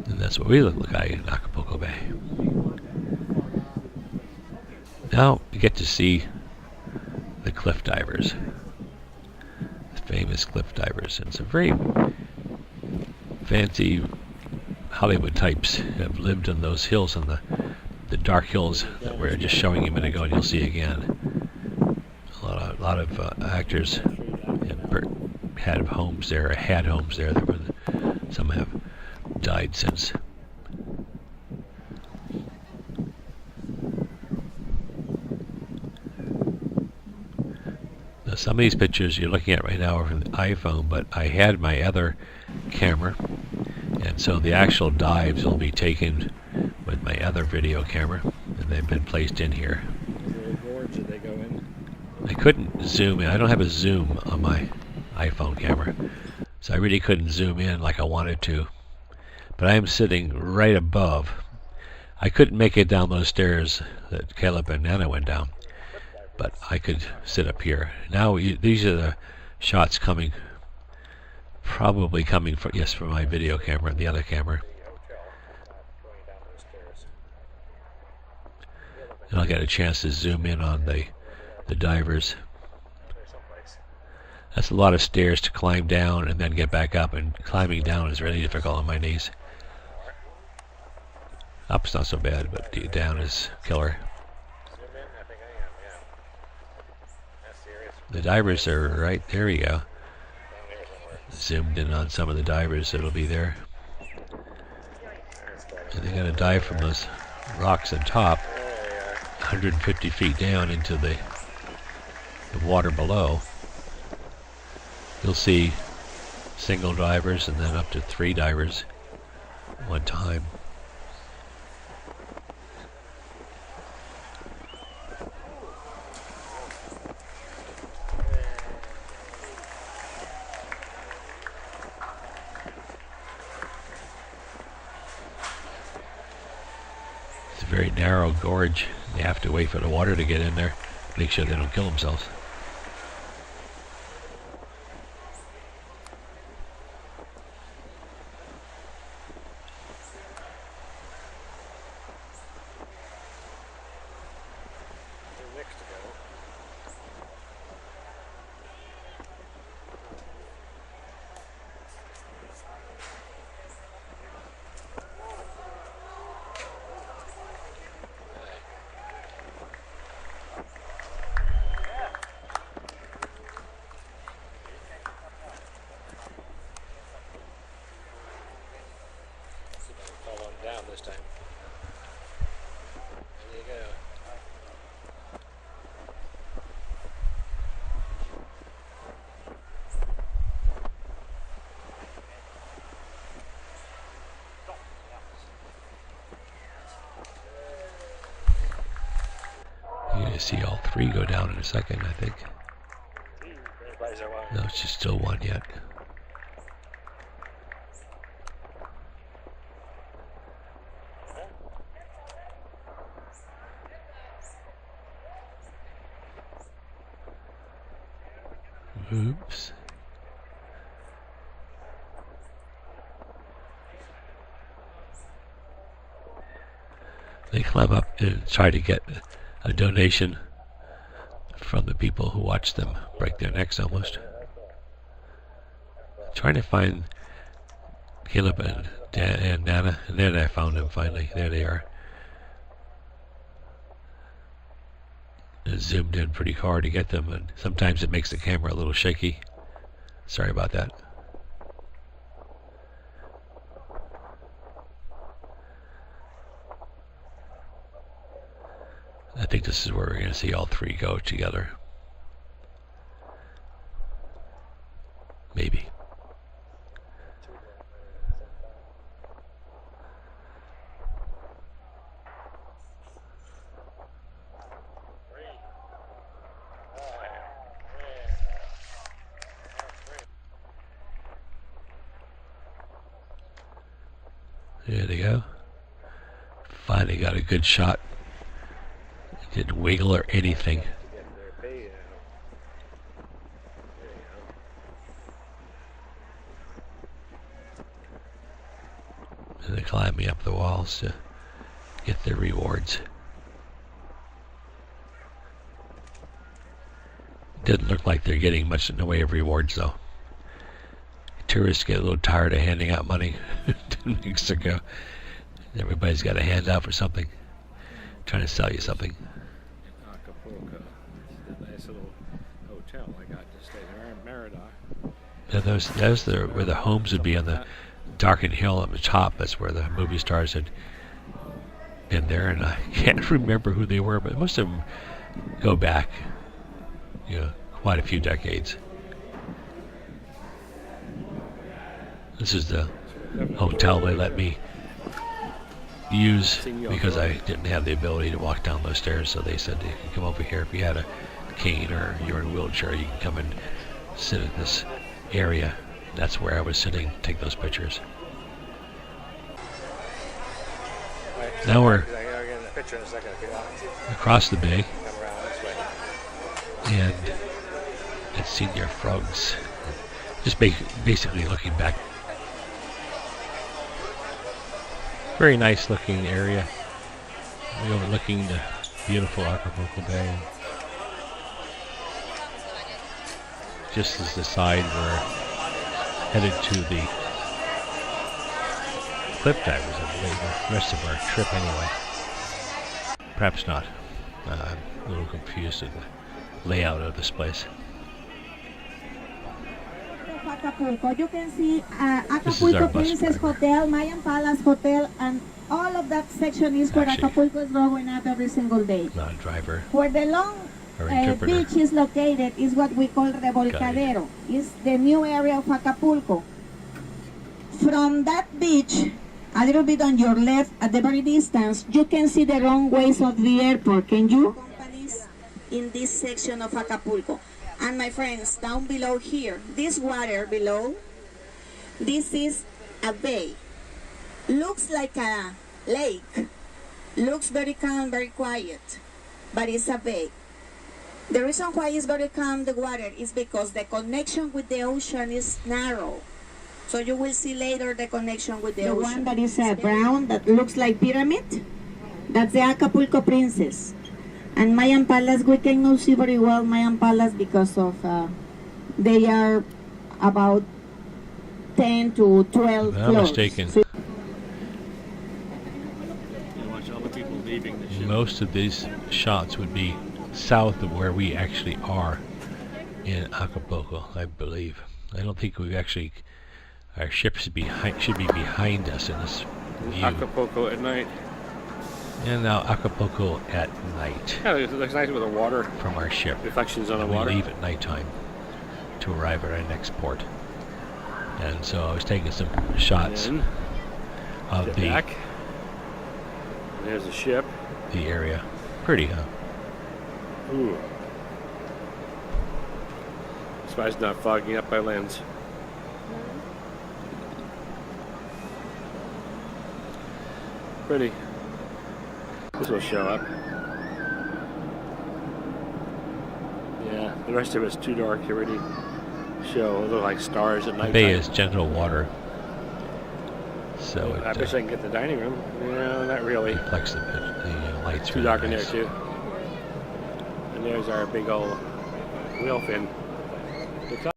And that's what we look like in Acapulco Bay. Now you get to see the cliff divers, the famous cliff divers, and some very fancy Hollywood types have lived on those hills, on the dark hills that we're just showing you a minute ago, and you'll see again. A lot of actors had homes there, or had homes there. Some have died since. Now, some of these pictures you're looking at right now are from the iPhone, but I had my other camera, and so the actual dives will be taken with my other video camera, and they've been placed in here. Did they go in? I couldn't zoom in. I don't have a zoom on my iPhone camera, so I really couldn't zoom in like I wanted to. But I am sitting right above. I couldn't make it down those stairs that Caleb and Nana went down, but I could sit up here. Now these are the shots probably coming from my video camera and the other camera. And I'll get a chance to zoom in on the divers. That's a lot of stairs to climb down and then get back up, and climbing down is really difficult on my knees. Up's not so bad, but down is killer. The divers are right there. We go. Zoomed in on some of the divers that'll be there. And they're going to dive from those rocks on top 150 feet down into the water below. You'll see single divers and then up to 3 divers at one time. It's a very narrow gorge. They have to wait for the water to get in there, make sure they don't kill themselves. Down this time. There you go. You're going to see all 3 go down in a second, I think. No, it's just still 1 yet. Oops. They climb up and try to get a donation from the people who watch them break their necks almost. Trying to find Caleb and Nana, and then I found them finally. There they are. I zoomed in pretty hard to get them, and sometimes it makes the camera a little shaky. Sorry about that. I think this is where we're going to see all 3 go together. Maybe. There they go. Finally got a good shot. Didn't wiggle or anything. And they're climbing up the walls to get their rewards. Didn't look like they're getting much in the way of rewards, though. Tourists get a little tired of handing out money to Mexico. Everybody's got a handout for something, trying to sell you something. Acapulco. A nice little hotel. I got to stay there in Merida. And those where the homes would be on the darkened hill on the top. That's where the movie stars had been there, and I can't remember who they were, but most of them go back, quite a few decades. This is the hotel they let me use because I didn't have the ability to walk down those stairs, so they said you can come over here if you had a cane or you're in a wheelchair, you can come and sit in this area. That's where I was sitting to take those pictures. Now we're across the bay and at Senior Frogs, just basically looking back. Very nice looking area. We're overlooking the beautiful Acapulco Bay. Just as the side we're headed to the Cliff Divers, I believe, the rest of our trip anyway. Perhaps not. I'm a little confused with the layout of this place. Acapulco. You can see Acapulco Princess Hotel, Mayan Palace Hotel, and all of that section is where Acapulco is growing up every single day. Not a driver. Where the long beach is located is what we call Revolcadero. It's the new area of Acapulco. From that beach, a little bit on your left, at the very distance, you can see the runways of the airport. Can you? Companies in this section of Acapulco. And my friends, down below here, this water below, this is a bay. Looks like a lake. Looks very calm, very quiet, but it's a bay. The reason why it's very calm, the water, is because the connection with the ocean is narrow. So you will see later the connection with the ocean. The one that is brown, that looks like pyramid, that's the Acapulco Princess. And Mayan Palace, we cannot see very well Mayan Palace because of they are about 10 to 12 I'm floors. mistaken. So Watch all the people leaving the ship. Most of these shots would be south of where we actually are in Acapulco, I believe. I don't think we've actually, our ship should be behind us in this view. Acapulco at night. And now Acapulco at night. Yeah, it looks nice with the water. From our ship. Reflections on the We water. leave at nighttime to arrive at our next port. And so I was taking some shots And of get the back. There's the ship. the area. Pretty, huh? Ooh. Surprised it's not fogging up by lens. Pretty. This will show up. Yeah, the rest of it's too dark to really show. They look like stars at night. The bay is gentle water. So I it wish I could get the dining room. No, not really. reflects the lights. Too really dark in nice. there too. And there's our big old whale fin.